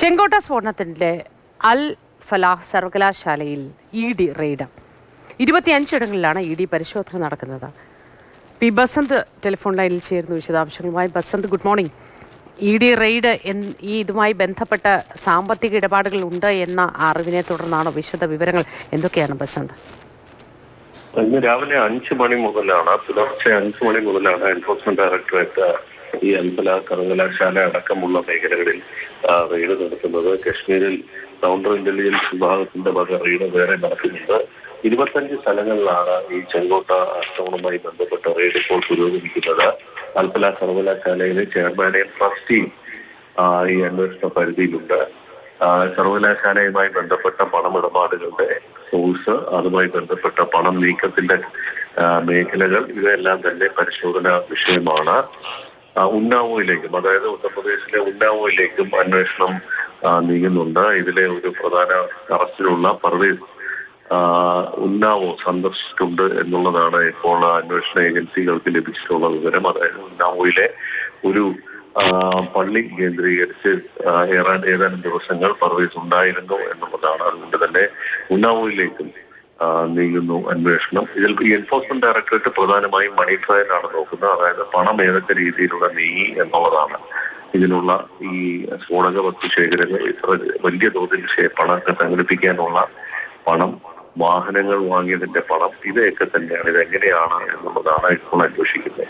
ചെങ്കോട്ട സ്ഫോടനത്തിന്റെ അൽ ഫലാഹ് സർവകലാശാലയിൽ ED. Raid 25 ഇടങ്ങളിലാണ് ED. പരിശോധന നടക്കുന്നത്. പി ബസന്ത് ടെലിഫോൺ ലൈനിൽ ചേരുന്നു വിശദാംശങ്ങളുമായി. Basant, good morning. ED. Raid ഇതുമായി ബന്ധപ്പെട്ട സാമ്പത്തിക ഇടപാടുകൾ ഉണ്ട് എന്ന അറിവിനെ തുടർന്നാണ്. വിശദ വിവരങ്ങൾ എന്തൊക്കെയാണ് ബസന്ത്? ഇന്ന് രാവിലെ 5 മണി മുതലാണ്, പുലർച്ചെ 5 മണി മുതലാണ് എൻഫോഴ്സ്മെന്റ് ഡയറക്ടറേറ്റ് ഈ അൽ ഫലാഹ് സർവകലാശാല അടക്കമുള്ള മേഖലകളിൽ റെയ്ഡ് നടത്തുന്നത്. കശ്മീരിൽ കൗണ്ടർ ഇന്റലിജൻസ് വിഭാഗത്തിന്റെ വക റെയ്ഡ് വേറെ നടക്കുന്നുണ്ട്. 25 സ്ഥലങ്ങളിലാണ് ഈ ചെങ്കോട്ട ആക്രമണവുമായി ബന്ധപ്പെട്ട റെയ്ഡ് ഇപ്പോൾ പുരോഗമിക്കുന്നത്. അൽ ഫലാഹ് സർവകലാശാലയിലെ ചെയർമാനെയും ട്രസ്റ്റിയും ഈ അന്വേഷണ പരിധിയിലുണ്ട്. സർവകലാശാലയുമായി ബന്ധപ്പെട്ട പണമിടപാടുകളുടെ സോഴ്സ്, അതുമായി ബന്ധപ്പെട്ട പണം നീക്കത്തിന്റെ മേഖലകൾ, ഇവയെല്ലാം തന്നെ പരിശോധനാ വിഷയമാണ്. ഉന്നാവോയിലേക്കും, അതായത് ഉത്തർപ്രദേശിലെ ഉന്നാവോയിലേക്കും അന്വേഷണം നീങ്ങുന്നുണ്ട്. ഇതിലെ ഒരു പ്രധാന അറസ്റ്റിലുള്ള പർവേസ് ഉന്നാവോ സന്ദർശിച്ചിട്ടുണ്ട് എന്നുള്ളതാണ് ഇപ്പോൾ അന്വേഷണ ഏജൻസികൾക്ക് ലഭിച്ചിട്ടുള്ള വിവരം. അതായത് ഉന്നാവോയിലെ ഒരു പള്ളി കേന്ദ്രീകരിച്ച് ഏതാനും ദിവസങ്ങൾ പർവേസ് ഉണ്ടായിരുന്നു എന്നുള്ളതാണ്. അതുകൊണ്ട് തന്നെ ഉന്നാവോയിലേക്കും നീങ്ങുന്നു അന്വേഷണം. ഇതിൽ ഈ എൻഫോഴ്സ്മെന്റ് ഡയറക്ടറേറ്റ് പ്രധാനമായും മണി ട്രയലാണ് നോക്കുന്നത്. അതായത് പണം ഏതൊക്കെ രീതിയിലുള്ള നീങ്ങി എന്നുള്ളതാണ്. ഇതിനുള്ള ഈ സ്ഫോടക വസ്തു ശേഖരങ്ങൾ, ഇത്ര വലിയ തോതിൽ പണം സംഘടിപ്പിക്കാനുള്ള പണം, വാഹനങ്ങൾ വാങ്ങിയതിന്റെ പണം, ഇവയൊക്കെ തന്നെയാണ്, ഇതെങ്ങനെയാണ് എന്നുള്ളതാണ് ഇപ്പോൾ അന്വേഷിക്കുന്നത്.